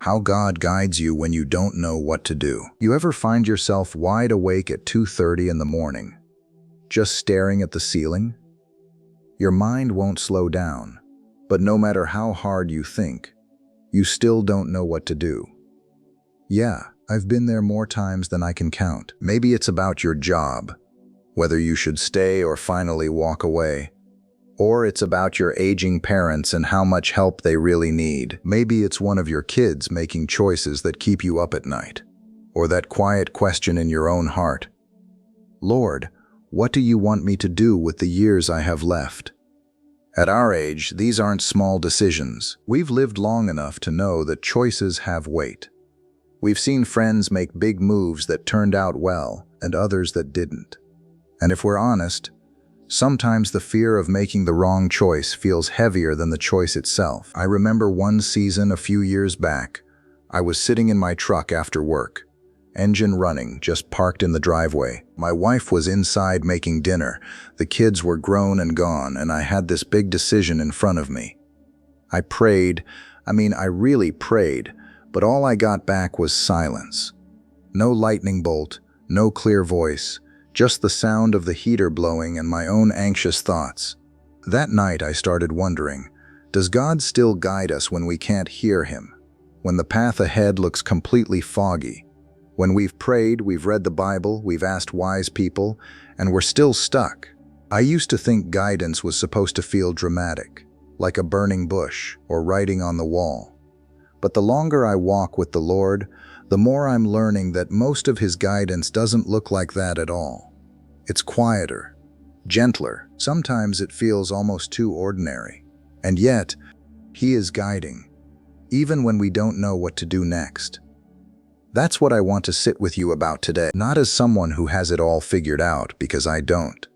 how God guides you when you don't know what to do. You ever find yourself wide awake at 2:30 in the morning, just staring at the ceiling? Your mind won't slow down, but no matter how hard you think, you still don't know what to do. Yeah, I've been there more times than I can count. Maybe it's about your job, whether you should stay or finally walk away. Or it's about your aging parents and how much help they really need. Maybe it's one of your kids making choices that keep you up at night. Or that quiet question in your own heart. Lord, what do you want me to do with the years I have left? At our age, these aren't small decisions. We've lived long enough to know that choices have weight. We've seen friends make big moves that turned out well and others that didn't. And if we're honest, sometimes the fear of making the wrong choice feels heavier than the choice itself. I remember one season a few years back. I was sitting in my truck after work, engine running, just parked in the driveway. My wife was inside making dinner. The kids were grown and gone, and I had this big decision in front of me. I prayed. I really prayed, but all I got back was silence. No lightning bolt, no clear voice. Just the sound of the heater blowing and my own anxious thoughts. That night I started wondering, does God still guide us when we can't hear Him? When the path ahead looks completely foggy? When we've prayed, we've read the Bible, we've asked wise people, and we're still stuck? I used to think guidance was supposed to feel dramatic, like a burning bush or writing on the wall. But the longer I walk with the Lord, the more I'm learning that most of His guidance doesn't look like that at all. It's quieter, gentler. Sometimes it feels almost too ordinary. And yet, He is guiding, even when we don't know what to do next. That's what I want to sit with you about today, not as someone who has it all figured out, because I don't,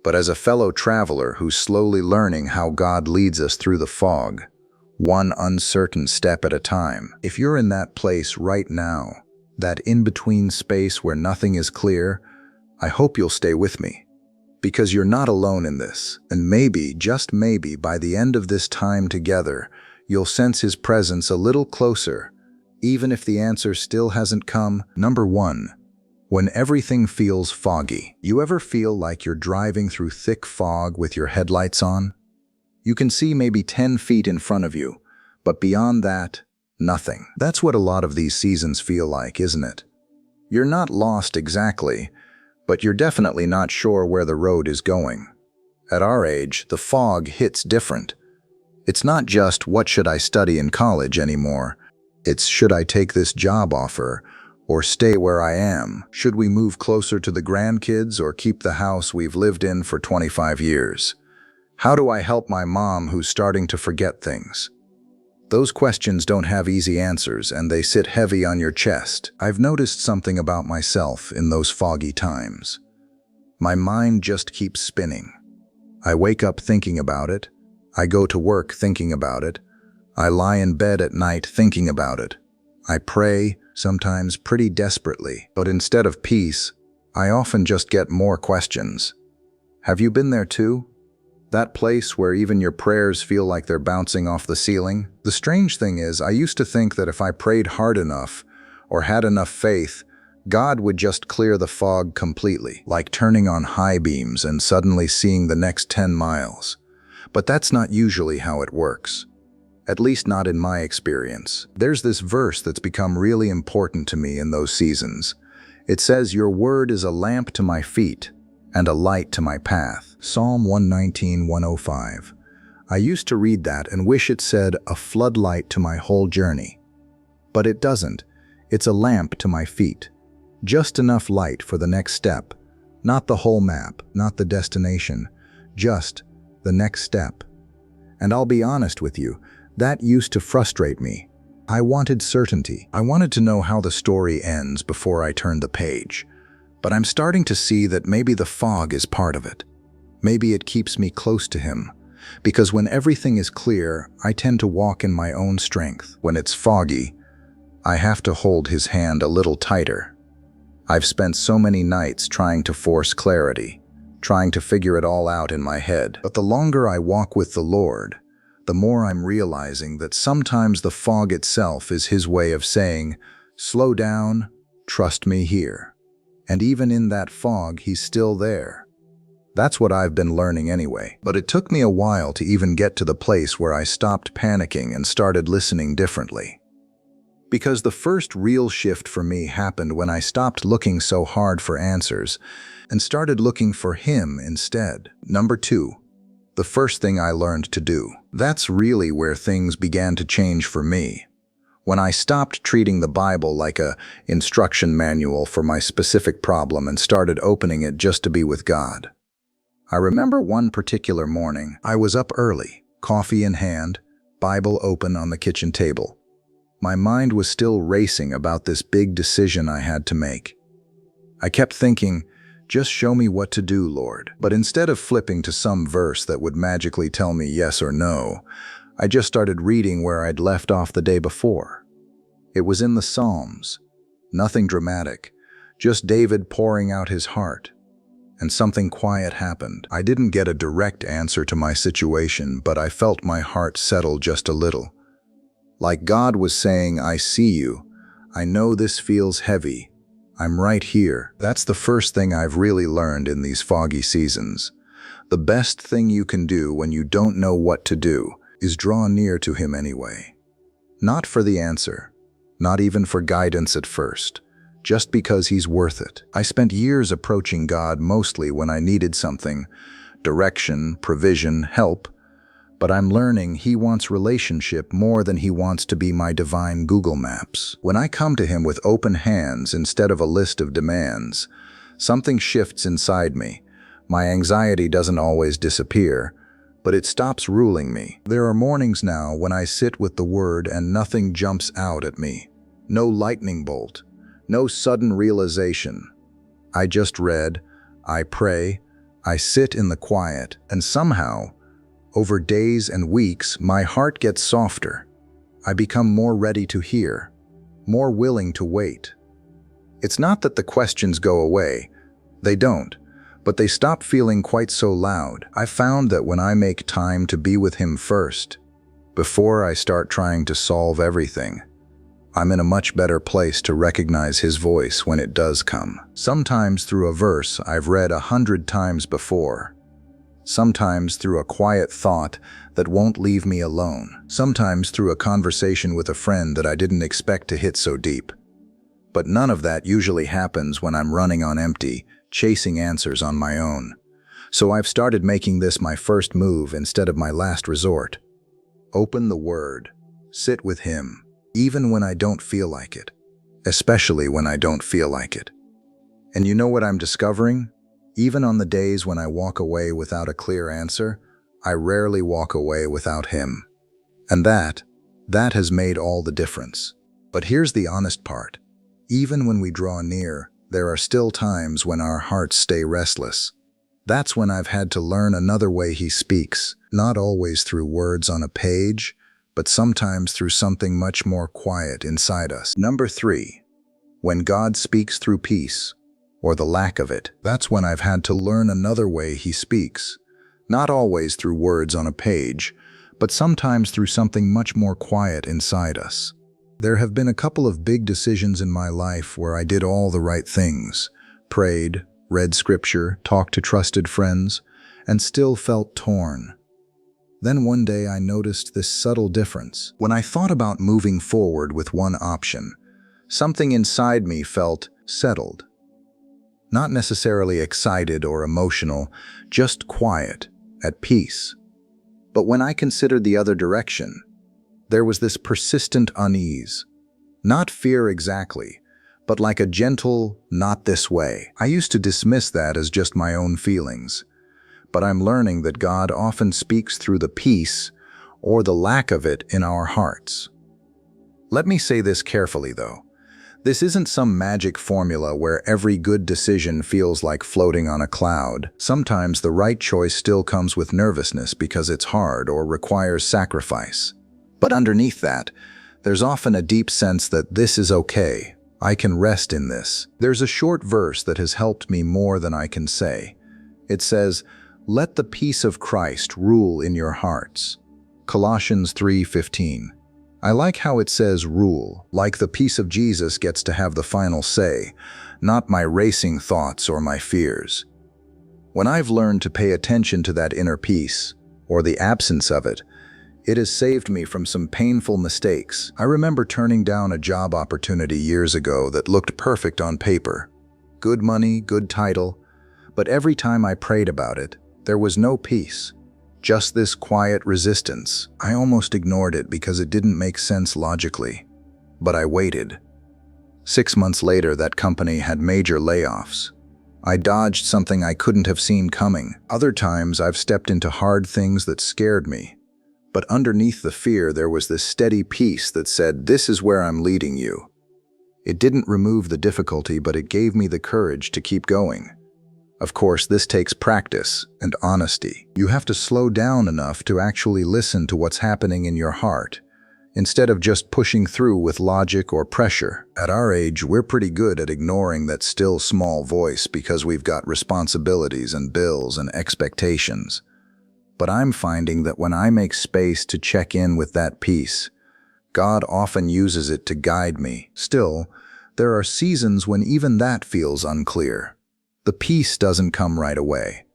but as a fellow traveler who's slowly learning how God leads us through the fog, one uncertain step at a time. If you're in that place right now, that in-between space where nothing is clear, I hope you'll stay with me. Because you're not alone in this, and maybe, just maybe, by the end of this time together, you'll sense His presence a little closer, even if the answer still hasn't come. Number 1. When everything feels foggy. You ever feel like you're driving through thick fog with your headlights on? You can see maybe 10 feet in front of you, but beyond that, nothing. That's what a lot of these seasons feel like, isn't it? You're not lost exactly, but you're definitely not sure where the road is going. At our age, the fog hits different. It's not just what should I study in college anymore. It's should I take this job offer or stay where I am? Should we move closer to the grandkids or keep the house we've lived in for 25 years? How do I help my mom who's starting to forget things? Those questions don't have easy answers, and they sit heavy on your chest. I've noticed something about myself in those foggy times. My mind just keeps spinning. I wake up thinking about it. I go to work thinking about it. I lie in bed at night thinking about it. I pray, sometimes pretty desperately, but instead of peace, I often just get more questions. Have you been there too? That place where even your prayers feel like they're bouncing off the ceiling? The strange thing is, I used to think that if I prayed hard enough or had enough faith, God would just clear the fog completely, like turning on high beams and suddenly seeing the next 10 miles. But that's not usually how it works. At least not in my experience. There's this verse that's become really important to me in those seasons. It says, "Your word is a lamp to my feet and a light to my path." Psalm 119:105. I used to read that and wish it said a floodlight to my whole journey. But it doesn't. It's a lamp to my feet. Just enough light for the next step. Not the whole map, not the destination. Just the next step. And I'll be honest with you, that used to frustrate me. I wanted certainty. I wanted to know how the story ends before I turned the page. But I'm starting to see that maybe the fog is part of it. Maybe it keeps me close to Him. Because when everything is clear, I tend to walk in my own strength. When it's foggy, I have to hold His hand a little tighter. I've spent so many nights trying to force clarity, trying to figure it all out in my head. But the longer I walk with the Lord, the more I'm realizing that sometimes the fog itself is his way of saying, "Slow down, trust me here." And even in that fog, he's still there. That's what I've been learning anyway. But it took me a while to even get to the place where I stopped panicking and started listening differently. Because the first real shift for me happened when I stopped looking so hard for answers and started looking for him instead. Number 2, the first thing I learned to do. That's really where things began to change for me. When I stopped treating the Bible like an instruction manual for my specific problem and started opening it just to be with God. I remember one particular morning, I was up early, coffee in hand, Bible open on the kitchen table. My mind was still racing about this big decision I had to make. I kept thinking, just show me what to do, Lord. But instead of flipping to some verse that would magically tell me yes or no, I just started reading where I'd left off the day before. It was in the Psalms. Nothing dramatic, just David pouring out his heart. And something quiet happened. I didn't get a direct answer to my situation, but I felt my heart settle just a little. Like God was saying, I see you. I know this feels heavy. I'm right here. That's the first thing I've really learned in these foggy seasons. The best thing you can do when you don't know what to do is draw near to him anyway. Not for the answer, not even for guidance at first, just because he's worth it. I spent years approaching God mostly when I needed something, direction, provision, help, but I'm learning he wants relationship more than he wants to be my divine Google Maps. When I come to him with open hands instead of a list of demands, something shifts inside me. My anxiety doesn't always disappear, but it stops ruling me. There are mornings now when I sit with the Word and nothing jumps out at me. No lightning bolt, no sudden realization. I just read, I pray, I sit in the quiet, and somehow, over days and weeks, my heart gets softer. I become more ready to hear, more willing to wait. It's not that the questions go away. They don't, but they stop feeling quite so loud. I found that when I make time to be with him first, before I start trying to solve everything, I'm in a much better place to recognize his voice when it does come. Sometimes through a verse I've read 100 times before. Sometimes through a quiet thought that won't leave me alone. Sometimes through a conversation with a friend that I didn't expect to hit so deep. But none of that usually happens when I'm running on empty, chasing answers on my own. So I've started making this my first move instead of my last resort. Open the Word. Sit with him, even when I don't feel like it. Especially when I don't feel like it. And you know what I'm discovering? Even on the days when I walk away without a clear answer, I rarely walk away without him. And that has made all the difference. But here's the honest part. Even when we draw near, there are still times when our hearts stay restless. That's when I've had to learn another way he speaks, not always through words on a page, but sometimes through something much more quiet inside us. Number 3, when God speaks through peace, or the lack of it. That's when I've had to learn another way he speaks. Not always through words on a page, but sometimes through something much more quiet inside us. There have been a couple of big decisions in my life where I did all the right things, prayed, read scripture, talked to trusted friends, and still felt torn. Then one day I noticed this subtle difference. When I thought about moving forward with one option, something inside me felt settled. Not necessarily excited or emotional, just quiet, at peace. But when I considered the other direction, there was this persistent unease. Not fear exactly, but like a gentle, not this way. I used to dismiss that as just my own feelings. But I'm learning that God often speaks through the peace or the lack of it in our hearts. Let me say this carefully, though. This isn't some magic formula where every good decision feels like floating on a cloud. Sometimes the right choice still comes with nervousness because it's hard or requires sacrifice. But underneath that, there's often a deep sense that this is okay. I can rest in this. There's a short verse that has helped me more than I can say. It says, "Let the peace of Christ rule in your hearts." Colossians 3:15. I like how it says rule, like the peace of Jesus gets to have the final say, not my racing thoughts or my fears. When I've learned to pay attention to that inner peace, or the absence of it, it has saved me from some painful mistakes. I remember turning down a job opportunity years ago that looked perfect on paper. Good money, good title, but every time I prayed about it, there was no peace. Just this quiet resistance. I almost ignored it because it didn't make sense logically. But I waited. 6 months later, that company had major layoffs. I dodged something I couldn't have seen coming. Other times, I've stepped into hard things that scared me. But underneath the fear, there was this steady peace that said, "This is where I'm leading you." It didn't remove the difficulty, but it gave me the courage to keep going. Of course, this takes practice and honesty. You have to slow down enough to actually listen to what's happening in your heart, instead of just pushing through with logic or pressure. At our age, we're pretty good at ignoring that still small voice because we've got responsibilities and bills and expectations. But I'm finding that when I make space to check in with that peace, God often uses it to guide me. Still, there are seasons when even that feels unclear. The peace doesn't come right away.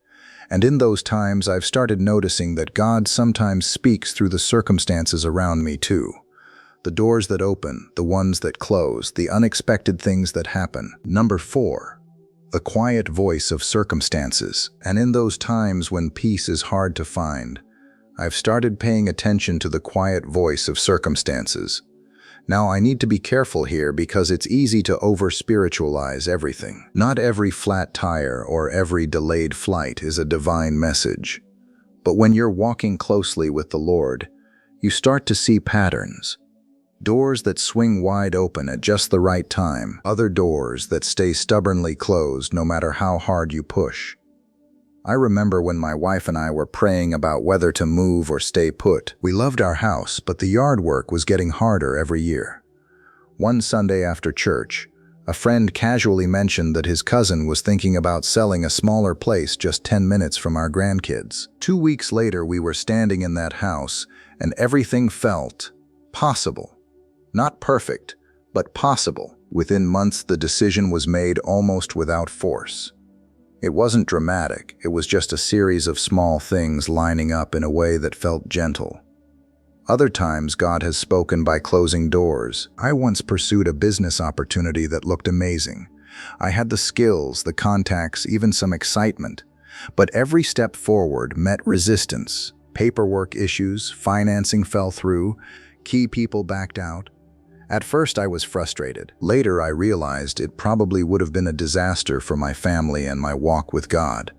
And in those times, I've started noticing that God sometimes speaks through the circumstances around me too. The doors that open, the ones that close, the unexpected things that happen. Number 4. The quiet voice of circumstances. And in those times when peace is hard to find, I've started paying attention to the quiet voice of circumstances. Now, I need to be careful here because it's easy to over-spiritualize everything. Not every flat tire or every delayed flight is a divine message. But when you're walking closely with the Lord, you start to see patterns. Doors that swing wide open at just the right time, other doors that stay stubbornly closed no matter how hard you push. I remember when my wife and I were praying about whether to move or stay put. We loved our house, but the yard work was getting harder every year. One Sunday after church, a friend casually mentioned that his cousin was thinking about selling a smaller place just 10 minutes from our grandkids. 2 weeks later, we were standing in that house, and everything felt possible. Not perfect, but possible. Within months, the decision was made almost without force. It wasn't dramatic, it was just a series of small things lining up in a way that felt gentle. Other times, God has spoken by closing doors. I once pursued a business opportunity that looked amazing. I had the skills, the contacts, even some excitement. But every step forward met resistance. Paperwork issues, financing fell through, key people backed out. At first, I was frustrated. Later, I realized it probably would have been a disaster for my family and my walk with God.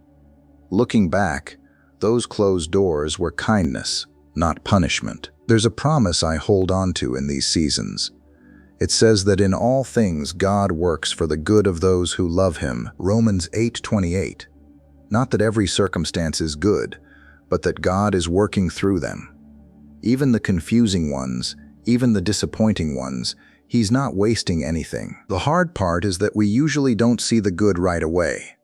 Looking back, those closed doors were kindness, not punishment. There's a promise I hold on to in these seasons. It says that in all things God works for the good of those who love Him. Romans 8:28. Not that every circumstance is good, but that God is working through them. Even the confusing ones, even the disappointing ones, He's not wasting anything. The hard part is that we usually don't see the good right away.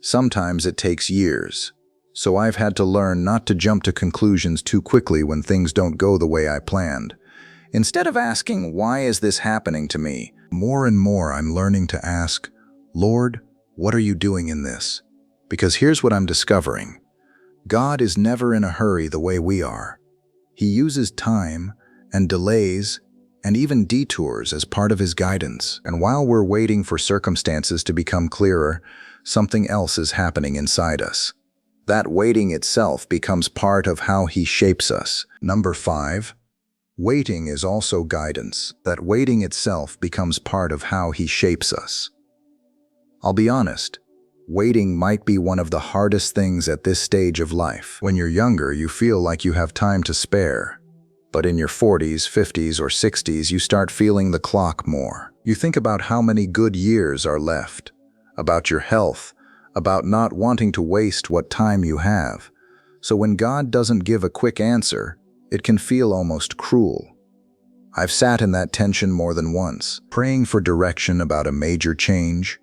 Sometimes it takes years. So I've had to learn not to jump to conclusions too quickly when things don't go the way I planned. Instead of asking, "Why is this happening to me?" more and more I'm learning to ask, "Lord, what are you doing in this?" Because here's what I'm discovering. God is never in a hurry the way we are. He uses time and delays and even detours as part of His guidance. And while we're waiting for circumstances to become clearer, something else is happening inside us. That waiting itself becomes part of how He shapes us. Number 5, waiting is also guidance. That waiting itself becomes part of how He shapes us. I'll be honest, waiting might be one of the hardest things at this stage of life. When you're younger, you feel like you have time to spare. But in your 40s, 50s, or 60s, you start feeling the clock more. You think about how many good years are left, about your health, about not wanting to waste what time you have. So when God doesn't give a quick answer, it can feel almost cruel. I've sat in that tension more than once, praying for direction about a major change,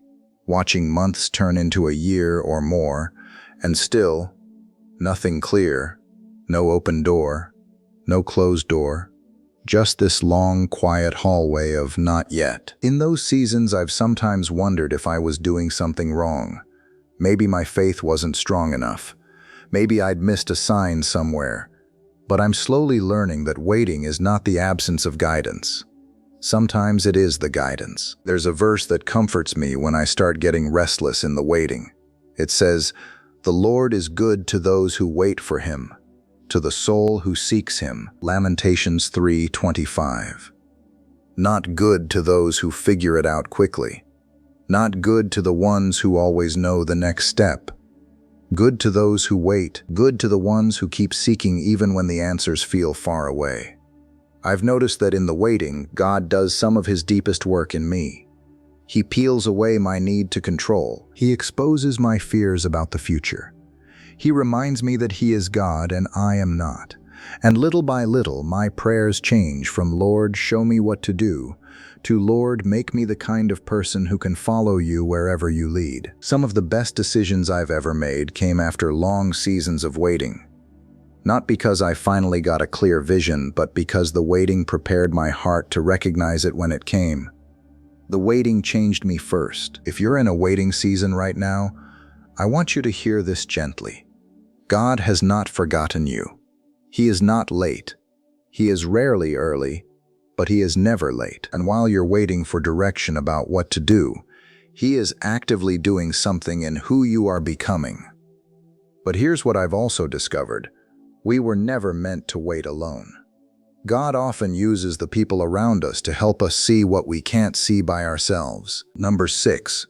watching months turn into a year or more, and still, nothing clear, no open door, no closed door, just this long, quiet hallway of not yet. In those seasons, I've sometimes wondered if I was doing something wrong. Maybe my faith wasn't strong enough. Maybe I'd missed a sign somewhere. But I'm slowly learning that waiting is not the absence of guidance. Sometimes it is the guidance. There's a verse that comforts me when I start getting restless in the waiting. It says, "The Lord is good to those who wait for him, to the soul who seeks him." Lamentations 3:25. Not good to those who figure it out quickly. Not good to the ones who always know the next step. Good to those who wait. Good to the ones who keep seeking even when the answers feel far away. I've noticed that in the waiting, God does some of his deepest work in me. He peels away my need to control. He exposes my fears about the future. He reminds me that he is God and I am not. And little by little, my prayers change from "Lord, show me what to do," to "Lord, make me the kind of person who can follow you wherever you lead." Some of the best decisions I've ever made came after long seasons of waiting. Not because I finally got a clear vision, but because the waiting prepared my heart to recognize it when it came. The waiting changed me first. If you're in a waiting season right now, I want you to hear this gently. God has not forgotten you. He is not late. He is rarely early, but he is never late. And while you're waiting for direction about what to do, he is actively doing something in who you are becoming. But here's what I've also discovered. We were never meant to wait alone. God often uses the people around us to help us see what we can't see by ourselves. Number 6.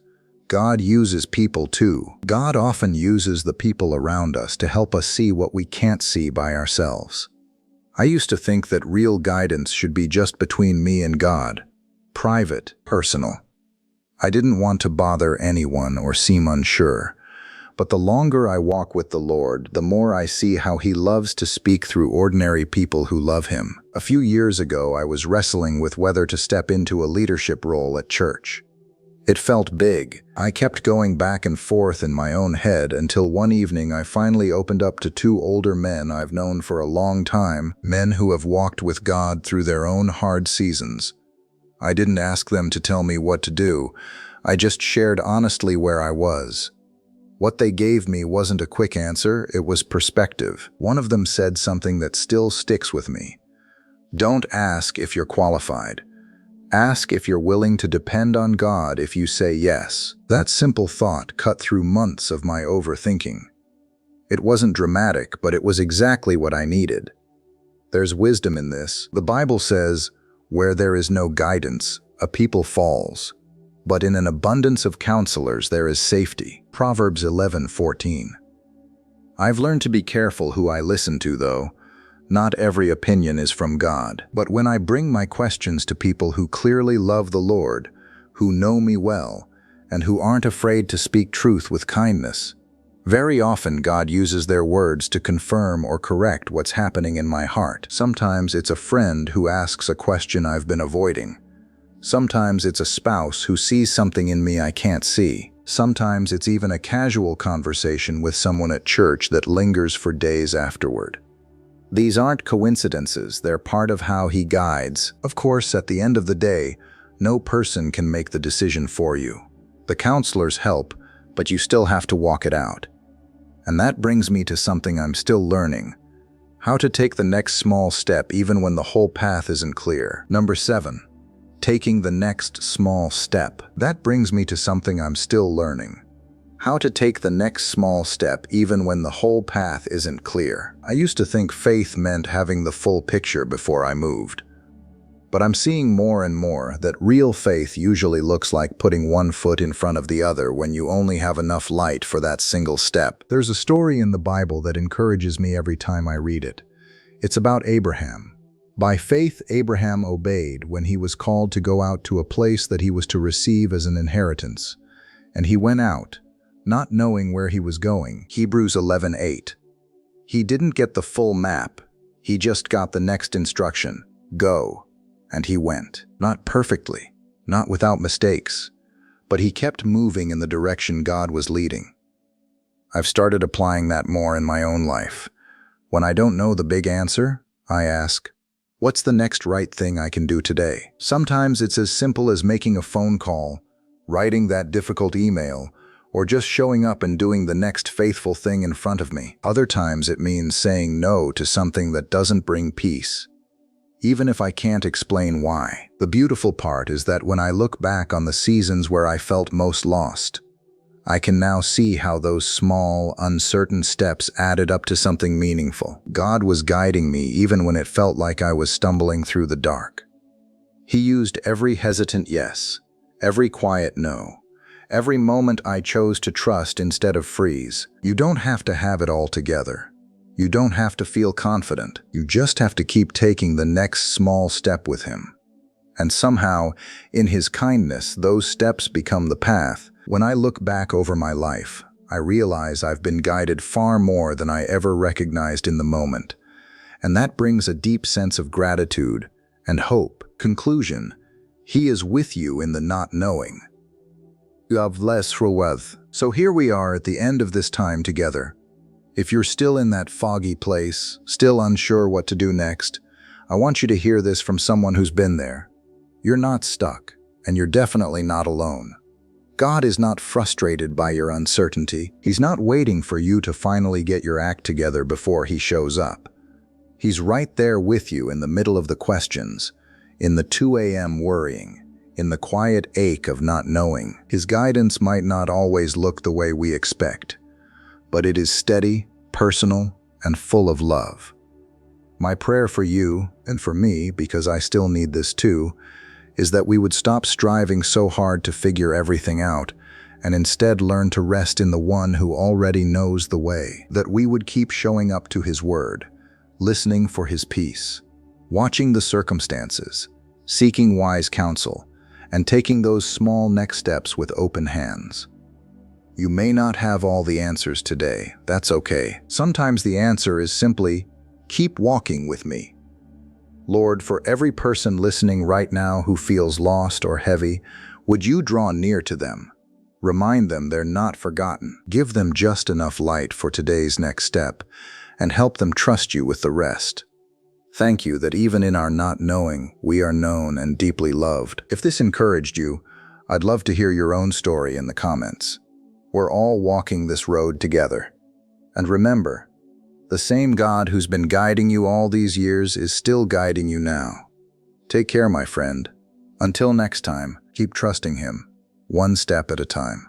God uses people too. God often uses the people around us to help us see what we can't see by ourselves. I used to think that real guidance should be just between me and God, private, personal. I didn't want to bother anyone or seem unsure. But the longer I walk with the Lord, the more I see how he loves to speak through ordinary people who love him. A few years ago, I was wrestling with whether to step into a leadership role at church. It felt big. I kept going back and forth in my own head until one evening I finally opened up to 2 older men I've known for a long time, men who have walked with God through their own hard seasons. I didn't ask them to tell me what to do. I just shared honestly where I was. What they gave me wasn't a quick answer, it was perspective. One of them said something that still sticks with me. Don't ask if you're qualified. Ask if you're willing to depend on God if you say yes. That simple thought cut through months of my overthinking. It wasn't dramatic, but it was exactly what I needed. There's wisdom in this. The Bible says, "Where there is no guidance, a people falls. But in an abundance of counselors there is safety." Proverbs 11:14. I've learned to be careful who I listen to, though. Not every opinion is from God. But when I bring my questions to people who clearly love the Lord, who know me well, and who aren't afraid to speak truth with kindness, very often God uses their words to confirm or correct what's happening in my heart. Sometimes it's a friend who asks a question I've been avoiding. Sometimes it's a spouse who sees something in me I can't see. Sometimes it's even a casual conversation with someone at church that lingers for days afterward. These aren't coincidences, they're part of how he guides. Of course, at the end of the day, no person can make the decision for you. The counselors help, but you still have to walk it out. And that brings me to something I'm still learning: how to take the next small step even when the whole path isn't clear. Number 7. Taking the next small step. That brings me to something I'm still learning. How to take the next small step even when the whole path isn't clear. I used to think faith meant having the full picture before I moved. But I'm seeing more and more that real faith usually looks like putting one foot in front of the other when you only have enough light for that single step. There's a story in the Bible that encourages me every time I read it. It's about Abraham. By faith, Abraham obeyed when he was called to go out to a place that he was to receive as an inheritance. And he went out, not knowing where he was going. Hebrews 11:8. He didn't get the full map. He just got the next instruction: go. And he went. Not perfectly, not without mistakes, but he kept moving in the direction God was leading. I've started applying that more in my own life. When I don't know the big answer, I ask, what's the next right thing I can do today? Sometimes it's as simple as making a phone call, writing that difficult email, or just showing up and doing the next faithful thing in front of me. Other times it means saying no to something that doesn't bring peace, even if I can't explain why. The beautiful part is that when I look back on the seasons where I felt most lost, I can now see how those small, uncertain steps added up to something meaningful. God was guiding me even when it felt like I was stumbling through the dark. He used every hesitant yes, every quiet no, every moment I chose to trust instead of freeze. You don't have to have it all together. You don't have to feel confident. You just have to keep taking the next small step with Him. And somehow, in His kindness, those steps become the path. When I look back over my life, I realize I've been guided far more than I ever recognized in the moment. And that brings a deep sense of gratitude and hope. Conclusion: He is with you in the not knowing. So here we are at the end of this time together. If you're still in that foggy place, still unsure what to do next, I want you to hear this from someone who's been there. You're not stuck, and you're definitely not alone. God is not frustrated by your uncertainty. He's not waiting for you to finally get your act together before He shows up. He's right there with you in the middle of the questions, in the 2 a.m. worrying, in the quiet ache of not knowing. His guidance might not always look the way we expect, but it is steady, personal, and full of love. My prayer for you, and for me, because I still need this too, is that we would stop striving so hard to figure everything out, and instead learn to rest in the One who already knows the way. That we would keep showing up to His word, listening for His peace, watching the circumstances, seeking wise counsel, and taking those small next steps with open hands. You may not have all the answers today. That's okay. Sometimes the answer is simply, keep walking with me. Lord, for every person listening right now who feels lost or heavy, would you draw near to them? Remind them they're not forgotten. Give them just enough light for today's next step, and help them trust you with the rest. Thank you that even in our not knowing, we are known and deeply loved. If this encouraged you, I'd love to hear your own story in the comments. We're all walking this road together. And remember, the same God who's been guiding you all these years is still guiding you now. Take care, my friend. Until next time, keep trusting Him, one step at a time.